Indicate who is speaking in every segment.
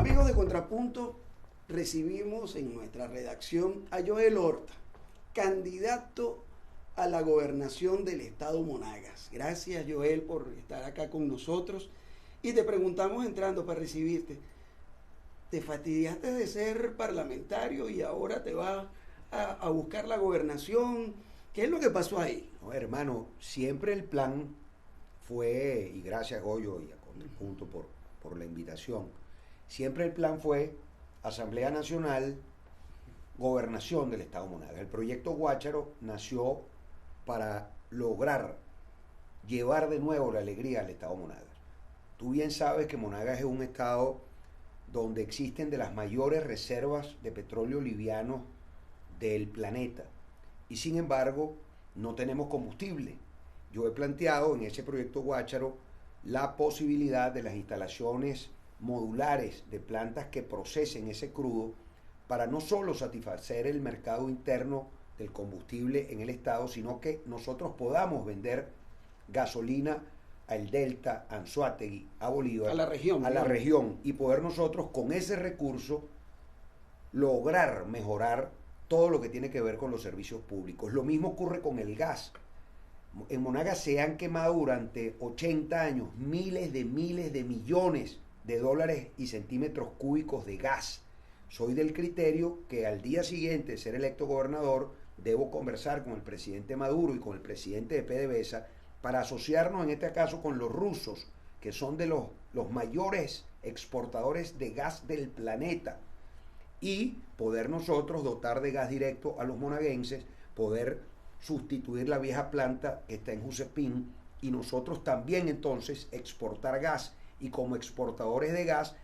Speaker 1: Amigos de Contrapunto, recibimos en nuestra redacción a Joel Horta, candidato a la gobernación del estado Monagas. Gracias, Joel, por estar acá con nosotros. Y te preguntamos entrando para recibirte, ¿te fastidiaste de ser parlamentario y ahora te vas a buscar la gobernación? ¿Qué es lo que pasó ahí?
Speaker 2: No, hermano, siempre el plan fue, y gracias Goyo y a Contrapunto por la invitación, siempre el plan fue Asamblea Nacional, gobernación del estado Monagas. El proyecto Guácharo nació para lograr llevar de nuevo la alegría al estado Monagas. Tú bien sabes que Monagas es un estado donde existen de las mayores reservas de petróleo liviano del planeta y sin embargo no tenemos combustible. Yo he planteado en ese proyecto Guácharo la posibilidad de las instalaciones modulares de plantas que procesen ese crudo para no solo satisfacer el mercado interno del combustible en el estado, sino que nosotros podamos vender gasolina al Delta, a Anzoátegui, a Bolívar,
Speaker 1: a la
Speaker 2: región, y poder nosotros con ese recurso lograr mejorar todo lo que tiene que ver con los servicios públicos. Lo mismo ocurre con el gas. En Monagas se han quemado durante 80 años miles de millones de dólares y centímetros cúbicos de gas. Soy del criterio que al día siguiente de ser electo gobernador debo conversar con el presidente Maduro y con el presidente de PDVSA para asociarnos en este caso con los rusos, que son de los mayores exportadores de gas del planeta, y poder nosotros dotar de gas directo a los monaguenses, poder sustituir la vieja planta que está en Jusepín y nosotros también entonces exportar gas y como exportadores de gas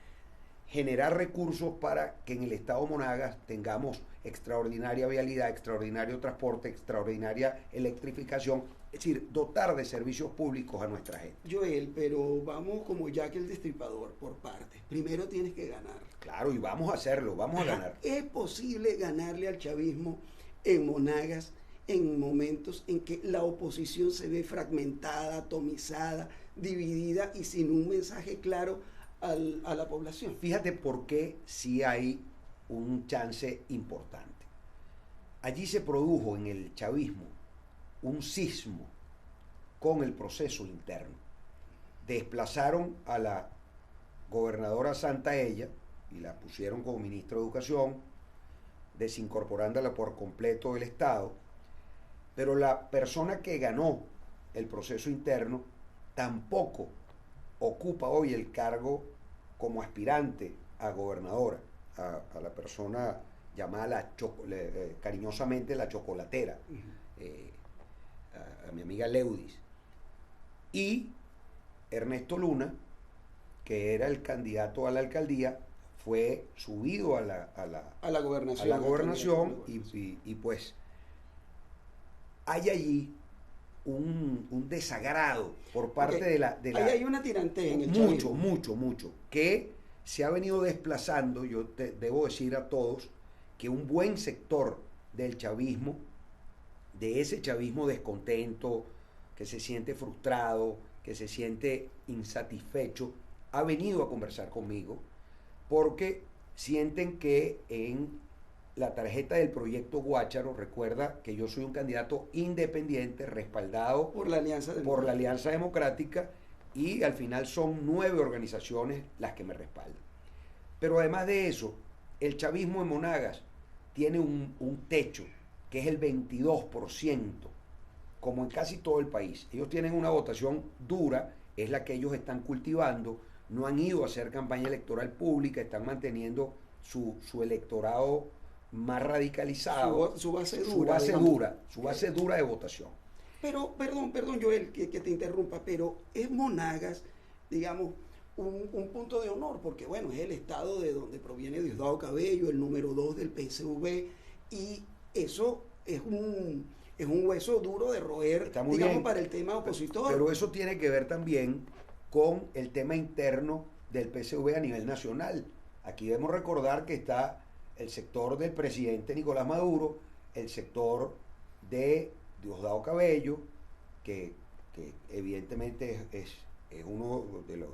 Speaker 2: generar recursos para que en el estado Monagas tengamos extraordinaria vialidad, extraordinario transporte, extraordinaria electrificación, es decir, dotar de servicios públicos a nuestra gente.
Speaker 1: Joel, pero vamos como Jack el Destripador por partes. Primero tienes que ganar.
Speaker 2: Claro, y vamos a hacerlo, vamos a ganar.
Speaker 1: ¿Es posible ganarle al chavismo en Monagas en momentos en que la oposición se ve fragmentada, atomizada, dividida y sin un mensaje claro a la población?
Speaker 2: Fíjate por qué sí hay un chance importante. Allí se produjo en el chavismo un sismo con el proceso interno. Desplazaron a la gobernadora Santaella y la pusieron como ministra de Educación, desincorporándola por completo del Estado, pero la persona que ganó el proceso interno tampoco ocupa hoy el cargo como aspirante a gobernadora, a la persona llamada cariñosamente la chocolatera, a mi amiga Leudis. Y Ernesto Luna, que era el candidato a la alcaldía, fue subido a la gobernación y pues hay allí un desagrado por parte de la...
Speaker 1: Ahí hay una tirantez en el chavismo.
Speaker 2: Mucho, que se ha venido desplazando. Yo debo decir a todos que un buen sector del chavismo, de ese chavismo descontento, que se siente frustrado, que se siente insatisfecho, ha venido a conversar conmigo porque sienten que en la tarjeta del proyecto Guácharo, recuerda que yo soy un candidato independiente, respaldado
Speaker 1: por la
Speaker 2: Alianza Democrática, y al final son 9 organizaciones las que me respaldan. Pero además de eso, el chavismo en Monagas tiene un techo que es el 22%, como en casi todo el país. Ellos tienen una votación dura, es la que ellos están cultivando, no han ido a hacer campaña electoral pública, están manteniendo su electorado más radicalizado,
Speaker 1: su base
Speaker 2: dura de votación.
Speaker 1: Pero, perdón Joel, que te interrumpa, pero es Monagas, digamos, un punto de honor, porque bueno, es el estado de donde proviene Diosdado Cabello, el número 2 del PSV, y eso es un hueso duro de roer, digamos, bien, para el tema opositor.
Speaker 2: Pero eso tiene que ver también con el tema interno del PSV a nivel nacional. Aquí debemos recordar que está el sector del presidente Nicolás Maduro, el sector de Diosdado Cabello, que evidentemente es uno de los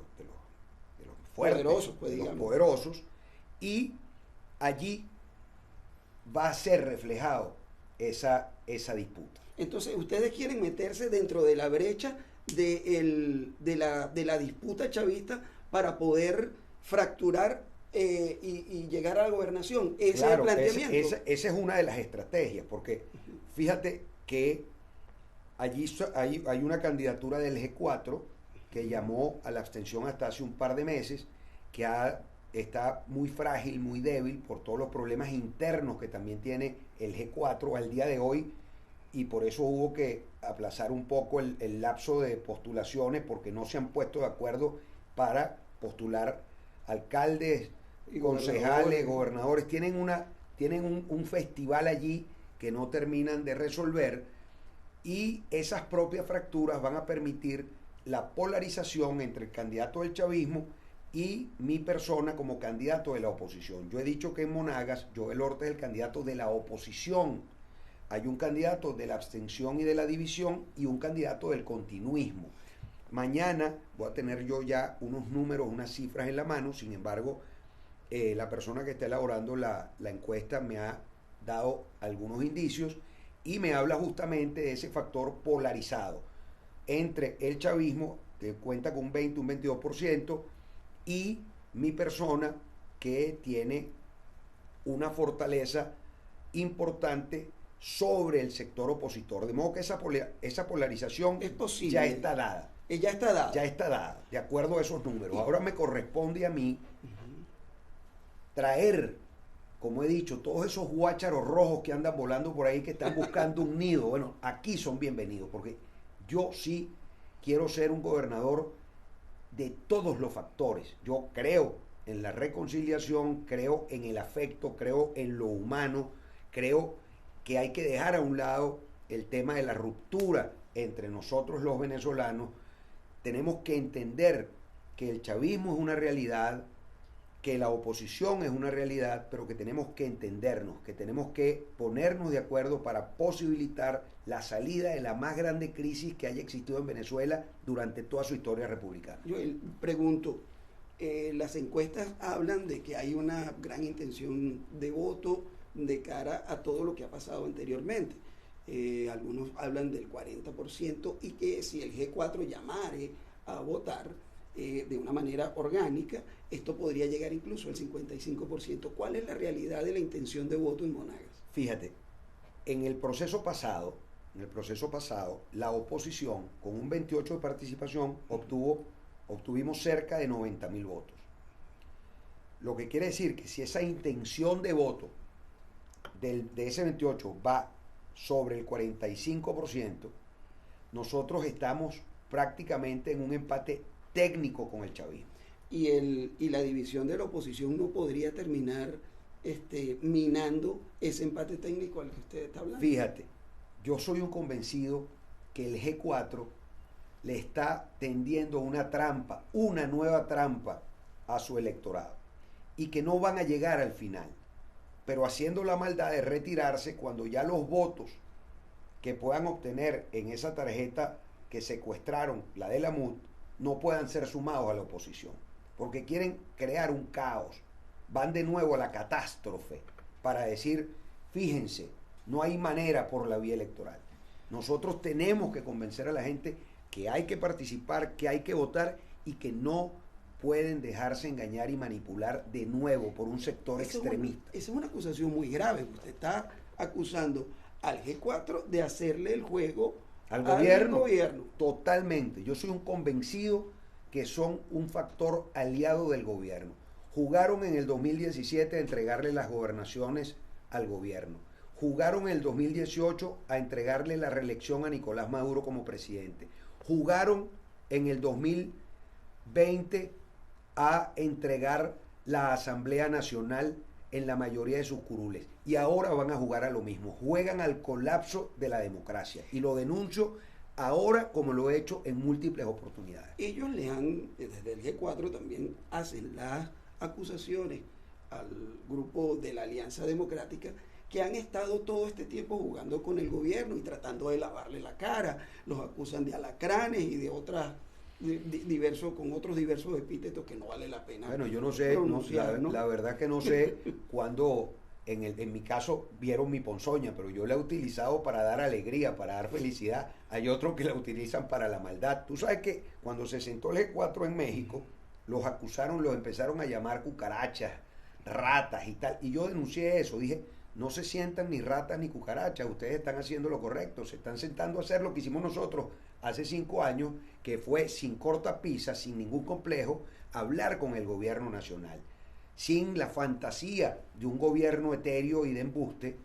Speaker 2: fuertes,
Speaker 1: poderosos,
Speaker 2: de los poderosos, y allí va a ser reflejado esa disputa.
Speaker 1: Entonces, ustedes quieren meterse dentro de la brecha de la disputa chavista para poder fracturar y llegar a la gobernación. Ese
Speaker 2: Claro,
Speaker 1: es el planteamiento.
Speaker 2: esa es una de las estrategias, porque fíjate que allí hay una candidatura del G4 que llamó a la abstención hasta hace un par de meses, que está muy frágil, muy débil por todos los problemas internos que también tiene el G4 al día de hoy, y por eso hubo que aplazar un poco el lapso de postulaciones, porque no se han puesto de acuerdo para postular alcaldes,
Speaker 1: Y
Speaker 2: concejales, gobernadores. Tienen un festival allí que no terminan de resolver, y esas propias fracturas van a permitir la polarización entre el candidato del chavismo y mi persona como candidato de la oposición. Yo he dicho que en Monagas, Joel Orta es el candidato de la oposición. Hay un candidato de la abstención y de la división y un candidato del continuismo. Mañana voy a tener yo ya unos números, unas cifras en la mano. Sin embargo, la persona que está elaborando la encuesta me ha dado algunos indicios y me habla justamente de ese factor polarizado entre el chavismo, que cuenta con un 20, un 22%, y mi persona, que tiene una fortaleza importante sobre el sector opositor. De modo que esa polarización
Speaker 1: Es posible.
Speaker 2: ya está dada.
Speaker 1: Ya está dada.
Speaker 2: Ya está dada, de acuerdo a esos números. Ahora me corresponde a mí traer, como he dicho, todos esos guácharos rojos que andan volando por ahí, que están buscando un nido. Bueno, aquí son bienvenidos, porque yo sí quiero ser un gobernador de todos los factores. Yo creo en la reconciliación, creo en el afecto, creo en lo humano, creo que hay que dejar a un lado el tema de la ruptura entre nosotros los venezolanos. Tenemos que entender que el chavismo es una realidad, que la oposición es una realidad, pero que tenemos que entendernos, que tenemos que ponernos de acuerdo para posibilitar la salida de la más grande crisis que haya existido en Venezuela durante toda su historia republicana.
Speaker 1: Yo pregunto, las encuestas hablan de que hay una gran intención de voto de cara a todo lo que ha pasado anteriormente. Algunos hablan del 40% y que si el G4 llamare a votar de una manera orgánica, esto podría llegar incluso al 55%. ¿Cuál es la realidad de la intención de voto en Monagas?
Speaker 2: Fíjate, en el proceso pasado, la oposición, con un 28% de participación, obtuvimos cerca de 90.000 votos. Lo que quiere decir que si esa intención de voto de ese 28 va sobre el 45%, nosotros estamos prácticamente en un empate técnico con el chavismo.
Speaker 1: Y la división de la oposición no podría terminar minando ese empate técnico al que usted está hablando.
Speaker 2: Fíjate, yo soy un convencido que el G4 le está tendiendo una nueva trampa a su electorado, y que no van a llegar al final, pero haciendo la maldad de retirarse cuando ya los votos que puedan obtener en esa tarjeta que secuestraron, la de la MUD, no puedan ser sumados a la oposición, porque quieren crear un caos. Van de nuevo a la catástrofe para decir, fíjense, no hay manera por la vía electoral. Nosotros tenemos que convencer a la gente que hay que participar, que hay que votar, y que no pueden dejarse engañar y manipular de nuevo por un sector extremista.
Speaker 1: Esa es una acusación muy grave. Usted está acusando al G4 de hacerle el juego
Speaker 2: al gobierno. Totalmente. Yo soy un convencido que son un factor aliado del gobierno. Jugaron en el 2017 a entregarle las gobernaciones al gobierno. Jugaron en el 2018 a entregarle la reelección a Nicolás Maduro como presidente. Jugaron en el 2020 a entregar la Asamblea Nacional en la mayoría de sus curules. Y ahora van a jugar a lo mismo. Juegan al colapso de la democracia. Y lo denuncio ahora como lo he hecho en múltiples oportunidades.
Speaker 1: Ellos desde el G4 también hacen las acusaciones al grupo de la Alianza Democrática, que han estado todo este tiempo jugando con el gobierno y tratando de lavarle la cara. Los acusan de alacranes y de con otros diversos epítetos que no vale la pena.
Speaker 2: Bueno, yo no sé, la verdad que no sé cuándo, en mi caso, vieron mi ponzoña, pero yo la he utilizado para dar alegría, para dar felicidad. Hay otros que la utilizan para la maldad. Tú sabes que cuando se sentó el G4 en México, los acusaron, los empezaron a llamar cucarachas, ratas y tal. Y yo denuncié eso, dije, no se sientan ni ratas ni cucarachas, ustedes están haciendo lo correcto, se están sentando a hacer lo que hicimos nosotros hace 5 años, que fue sin cortapisa, sin ningún complejo, hablar con el gobierno nacional, sin la fantasía de un gobierno etéreo y de embuste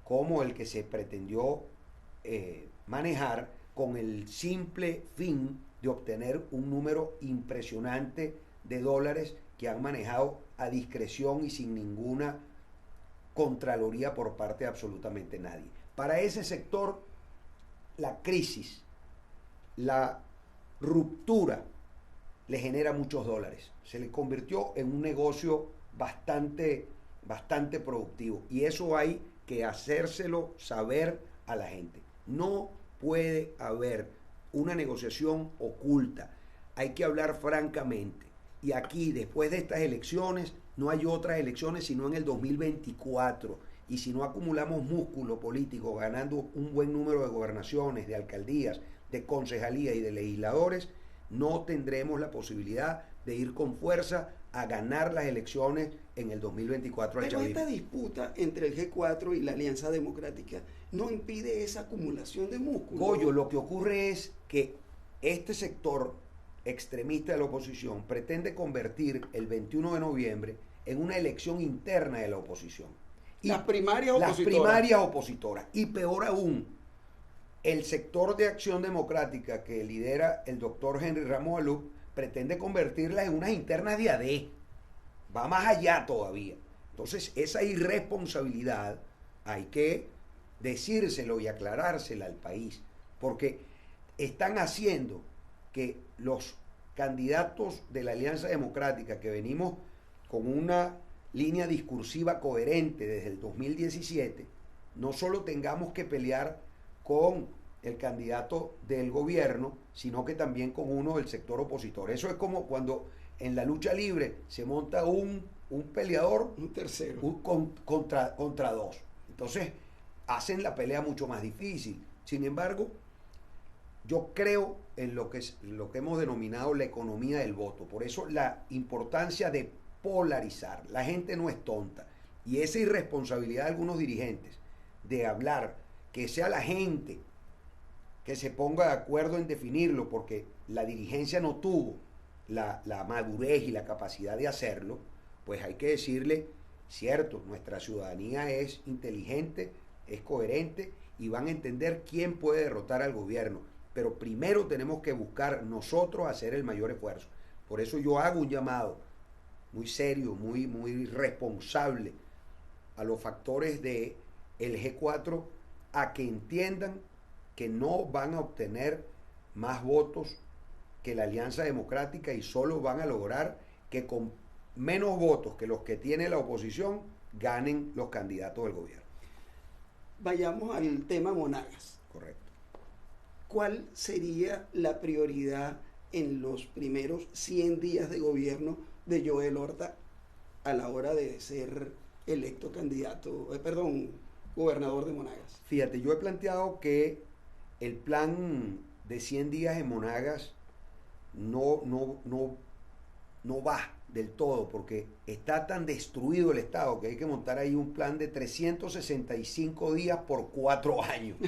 Speaker 2: como el que se pretendió manejar con el simple fin de obtener un número impresionante de dólares que han manejado a discreción y sin ninguna contraloría por parte de absolutamente nadie. Para ese sector, la crisis, la ruptura le genera muchos dólares. Se le convirtió en un negocio bastante productivo, y eso hay que hacérselo saber a la gente. No puede haber una negociación oculta, hay que hablar francamente. Y aquí, después de estas elecciones, no hay otras elecciones sino en el 2024. Y si no acumulamos músculo político ganando un buen número de gobernaciones, de alcaldías, de concejalías y de legisladores, no tendremos la posibilidad de ir con fuerza a ganar las elecciones en el 2024 al
Speaker 1: Pero
Speaker 2: chavismo.
Speaker 1: esta disputa entre el G4 y la Alianza Democrática no impide esa acumulación de músculo.
Speaker 2: Goyo, lo que ocurre es que este sector extremista de la oposición pretende convertir el 21 de noviembre en una elección interna de la oposición. Y
Speaker 1: las primarias
Speaker 2: opositoras. Y peor aún, el sector de Acción Democrática que lidera el doctor Henry Ramos Alup pretende convertirlas en unas internas de AD. Va más allá todavía. Entonces, esa irresponsabilidad hay que decírselo y aclarársela al país, porque están haciendo que los candidatos de la Alianza Democrática, que venimos con una línea discursiva coherente desde el 2017, no solo tengamos que pelear con el candidato del gobierno, sino que también con uno del sector opositor. Eso es como cuando en la lucha libre se monta un peleador,
Speaker 1: un tercero,
Speaker 2: contra dos. Entonces hacen la pelea mucho más difícil. Sin embargo, yo creo en lo que hemos denominado la economía del voto. Por eso la importancia de polarizar. La gente no es tonta. Y esa irresponsabilidad de algunos dirigentes de hablar, que sea la gente que se ponga de acuerdo en definirlo, porque la dirigencia no tuvo la madurez y la capacidad de hacerlo, pues hay que decirle, cierto, nuestra ciudadanía es inteligente, es coherente y van a entender quién puede derrotar al gobierno. Pero primero tenemos que buscar nosotros hacer el mayor esfuerzo. Por eso yo hago un llamado muy serio, muy responsable a los factores del G4 a que entiendan que no van a obtener más votos que la Alianza Democrática y solo van a lograr que con menos votos que los que tiene la oposición ganen los candidatos del gobierno.
Speaker 1: Vayamos al tema Monagas.
Speaker 2: Correcto.
Speaker 1: ¿Cuál sería la prioridad en los primeros 100 días de gobierno de Joel Horta a la hora de ser electo gobernador de Monagas?
Speaker 2: Fíjate, yo he planteado que el plan de 100 días en Monagas no va del todo, porque está tan destruido el Estado que hay que montar ahí un plan de 365 días por 4 años,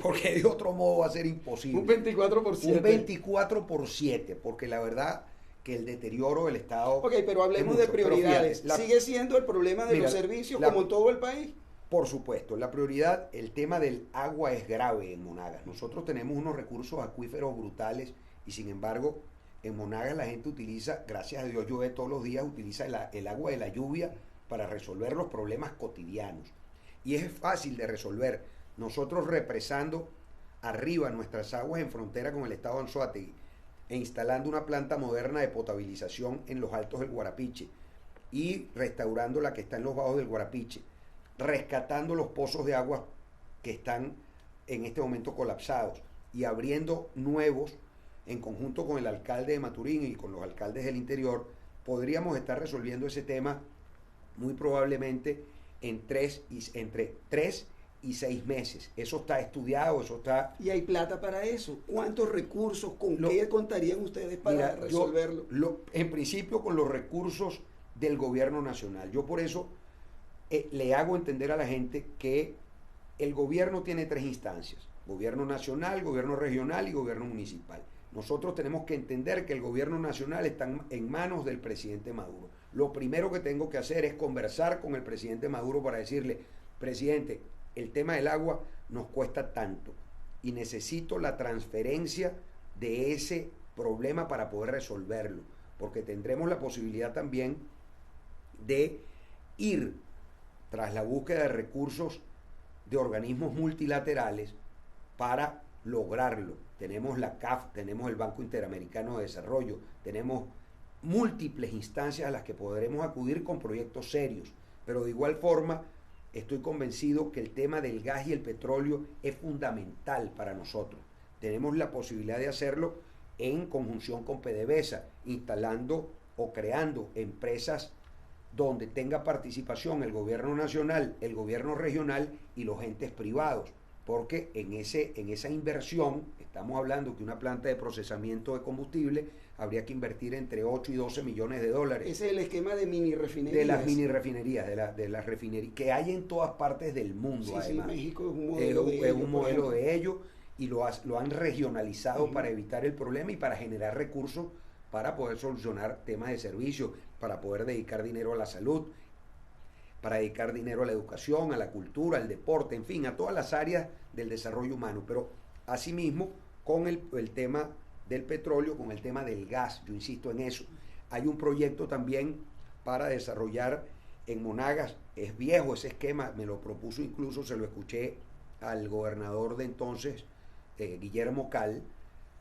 Speaker 2: porque de otro modo va a ser imposible.
Speaker 1: Un 24%.
Speaker 2: Un 24%, porque la verdad que el deterioro del Estado...
Speaker 1: Ok, pero hablemos de prioridades. Fíjate, ¿sigue siendo el problema de los servicios como en todo el país?
Speaker 2: Por supuesto, la prioridad, el tema del agua es grave en Monagas. Nosotros tenemos unos recursos acuíferos brutales y sin embargo en Monagas la gente utiliza, gracias a Dios llueve todos los días, utiliza el agua de la lluvia para resolver los problemas cotidianos. Y es fácil de resolver. Nosotros represando arriba nuestras aguas en frontera con el estado de Anzoátegui e instalando una planta moderna de potabilización en los altos del Guarapiche y restaurando la que está en los bajos del Guarapiche, rescatando los pozos de agua que están en este momento colapsados y abriendo nuevos en conjunto con el alcalde de Maturín y con los alcaldes del interior, podríamos estar resolviendo ese tema muy probablemente entre 3 y 6 meses. Eso está estudiado, eso está...
Speaker 1: ¿Y hay plata para eso? ¿Cuántos recursos, con qué contarían ustedes para resolverlo?
Speaker 2: En principio con los recursos del gobierno nacional. Yo por eso le hago entender a la gente que el gobierno tiene 3 instancias: gobierno nacional, gobierno regional y gobierno municipal. Nosotros tenemos que entender que el gobierno nacional está en manos del presidente Maduro. Lo primero que tengo que hacer es conversar con el presidente Maduro para decirle: presidente, el tema del agua nos cuesta tanto y necesito la transferencia de ese problema para poder resolverlo, porque tendremos la posibilidad también de ir tras la búsqueda de recursos de organismos multilaterales para lograrlo. Tenemos la CAF, tenemos el Banco Interamericano de Desarrollo, tenemos múltiples instancias a las que podremos acudir con proyectos serios, pero de igual forma estoy convencido que el tema del gas y el petróleo es fundamental para nosotros. Tenemos la posibilidad de hacerlo en conjunción con PDVSA, instalando o creando empresas donde tenga participación el gobierno nacional, el gobierno regional y los entes privados, porque en esa inversión, estamos hablando que una planta de procesamiento de combustible habría que invertir entre 8 y 12 millones de dólares.
Speaker 1: Ese es el esquema de mini refinerías.
Speaker 2: De las mini refinerías, de las refinerías, que hay en todas partes del mundo,
Speaker 1: sí,
Speaker 2: además.
Speaker 1: Sí, México es un modelo de ello.
Speaker 2: Es un modelo de ello, y lo han regionalizado para evitar el problema y para generar recursos para poder solucionar temas de servicio, para poder dedicar dinero a la salud, para dedicar dinero a la educación, a la cultura, al deporte, en fin, a todas las áreas del desarrollo humano. Pero asimismo, con el tema del petróleo, con el tema del gas, yo insisto en eso. Hay un proyecto también para desarrollar en Monagas. Es viejo ese esquema, me lo propuso, incluso se lo escuché al gobernador de entonces, Guillermo Cal,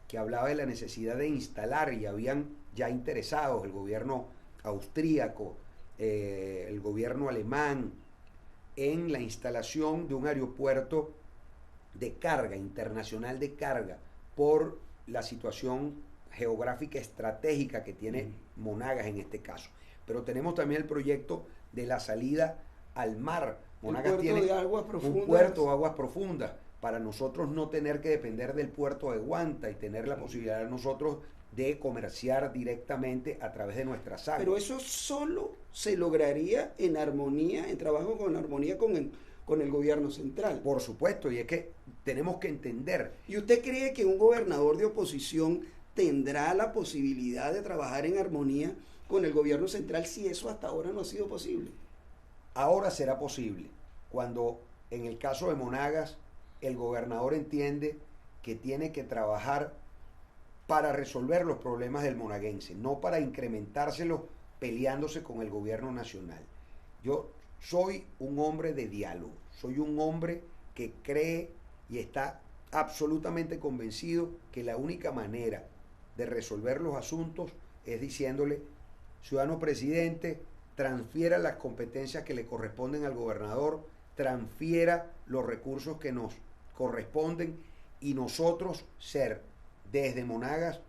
Speaker 2: que hablaba de la necesidad de instalar, y habían ya interesados el gobierno austríaco, el gobierno alemán, en la instalación de un aeropuerto de carga, internacional de carga, por la situación geográfica estratégica que tiene Monagas en este caso. Pero tenemos también el proyecto de la salida al mar. Monagas tiene un puerto de aguas profundas, para nosotros no tener que depender del puerto de Guanta y tener la posibilidad de nosotros de comerciar directamente a través de nuestras aguas.
Speaker 1: Pero eso solo se lograría en armonía, en trabajo con armonía con el gobierno central.
Speaker 2: Por supuesto, y es que tenemos que entender.
Speaker 1: ¿Y usted cree que un gobernador de oposición tendrá la posibilidad de trabajar en armonía con el gobierno central si eso hasta ahora no ha sido posible?
Speaker 2: Ahora será posible, cuando en el caso de Monagas el gobernador entiende que tiene que trabajar para resolver los problemas del monaguense, no para incrementárselos peleándose con el gobierno nacional. Yo soy un hombre de diálogo, soy un hombre que cree y está absolutamente convencido que la única manera de resolver los asuntos es diciéndole: ciudadano presidente, transfiera las competencias que le corresponden al gobernador, transfiera los recursos que nos corresponden, y nosotros ser desde Monagas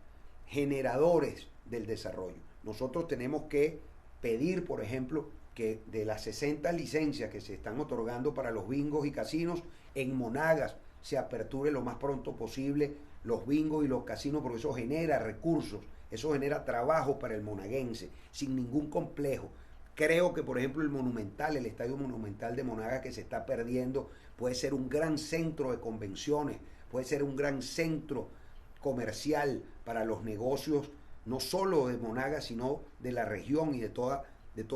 Speaker 2: generadores del desarrollo. Nosotros tenemos que pedir, por ejemplo, que de las 60 licencias que se están otorgando para los bingos y casinos, en Monagas se aperture lo más pronto posible los bingos y los casinos, porque eso genera recursos, eso genera trabajo para el monaguense, sin ningún complejo. Creo que, por ejemplo, el Estadio Monumental de Monagas, que se está perdiendo, puede ser un gran centro de convenciones, puede ser un gran centro comercial para los negocios, no solo de Monagas, sino de la región y de toda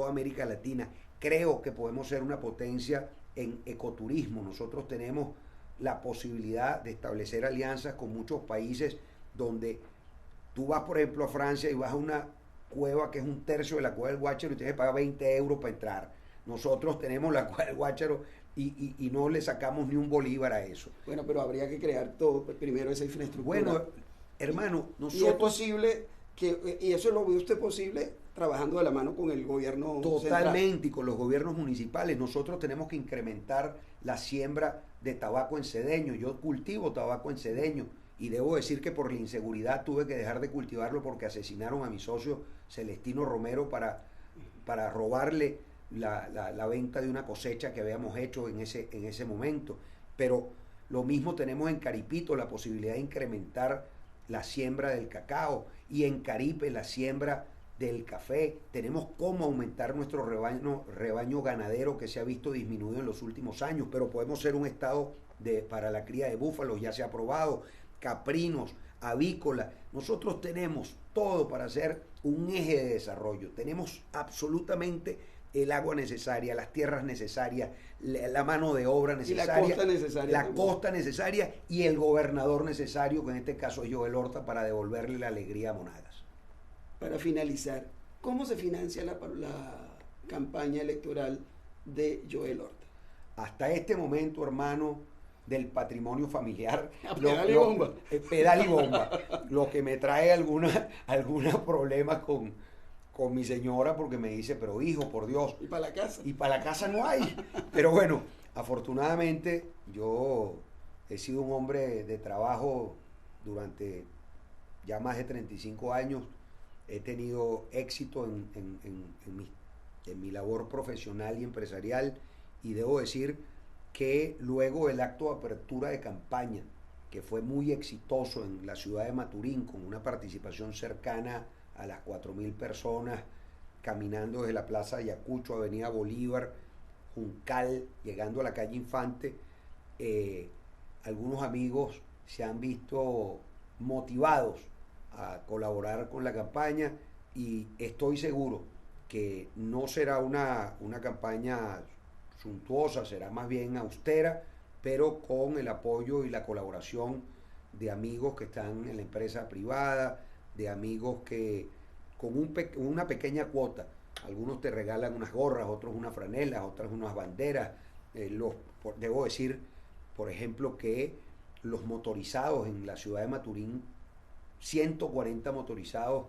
Speaker 2: América Latina. Creo que podemos ser una potencia en ecoturismo. Nosotros tenemos la posibilidad de establecer alianzas con muchos países donde tú vas, por ejemplo, a Francia y vas a una cueva que es un tercio de la cueva del Guácharo y tienes que pagar 20 euros para entrar. Nosotros tenemos la cueva del Guácharo y no le sacamos ni un bolívar a eso.
Speaker 1: Bueno, pero habría que crear todo primero esa infraestructura.
Speaker 2: Bueno, hermano, nosotros...
Speaker 1: Y es posible y eso lo ve usted posible trabajando de la mano con el gobierno
Speaker 2: totalmente
Speaker 1: central.
Speaker 2: Y con los gobiernos municipales. Nosotros tenemos que incrementar la siembra de tabaco en Cedeño. Yo cultivo tabaco en Cedeño Y debo decir que por la inseguridad tuve que dejar de cultivarlo porque asesinaron a mi socio Celestino Romero para robarle la venta de una cosecha que habíamos hecho en ese momento. Pero lo mismo tenemos en Caripito, la posibilidad de incrementar la siembra del cacao, y en Caripe la siembra del café. Tenemos cómo aumentar nuestro rebaño ganadero, que se ha visto disminuido en los últimos años, pero podemos ser un estado para la cría de búfalos, ya se ha aprobado, caprinos, avícola. Nosotros tenemos todo para ser un eje de desarrollo. Tenemos absolutamente el agua necesaria, las tierras necesarias, la mano de obra necesaria, la costa necesaria y el gobernador necesario, que en este caso es Joel Horta, para devolverle la alegría a Monagas.
Speaker 1: Para finalizar, ¿cómo se financia la campaña electoral de Joel Horta?
Speaker 2: Hasta este momento, hermano, del patrimonio familiar,
Speaker 1: pedal y bomba.
Speaker 2: Pedal y bomba. Lo que me trae algunos problemas con mi señora, porque me dice, pero hijo, por Dios.
Speaker 1: ¿Y para la casa?
Speaker 2: Y para la casa no hay. Pero bueno, afortunadamente yo he sido un hombre de trabajo durante ya más de 35 años. He tenido éxito en mi labor profesional y empresarial, y debo decir que luego del acto de apertura de campaña, que fue muy exitoso en la ciudad de Maturín, con una participación cercana a las 4.000 personas, caminando desde la Plaza Ayacucho, Avenida Bolívar, Juncal, llegando a la calle Infante, algunos amigos se han visto motivados a colaborar con la campaña, y estoy seguro que no será una campaña suntuosa, será más bien austera, pero con el apoyo y la colaboración de amigos que están en la empresa privada, de amigos que con una pequeña cuota, algunos te regalan unas gorras, otros unas franelas, otras unas banderas. Debo decir, por ejemplo, que los motorizados en la ciudad de Maturín, 140 motorizados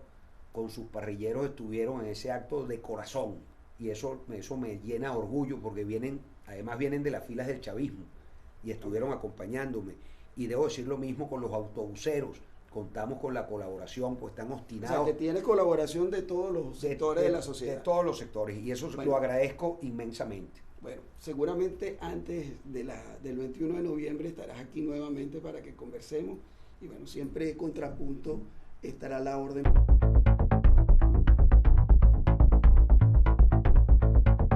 Speaker 2: con sus parrilleros estuvieron en ese acto de corazón, y eso me llena de orgullo, porque además vienen de las filas del chavismo y estuvieron acompañándome. Y debo decir lo mismo con los autobuseros. Contamos con la colaboración, pues están obstinados.
Speaker 1: O sea, que tiene colaboración de todos los sectores de la sociedad.
Speaker 2: De todos los sectores, y eso lo agradezco inmensamente.
Speaker 1: Bueno, seguramente antes del 21 de noviembre estarás aquí nuevamente para que conversemos, y bueno, siempre Contrapunto estará a la orden.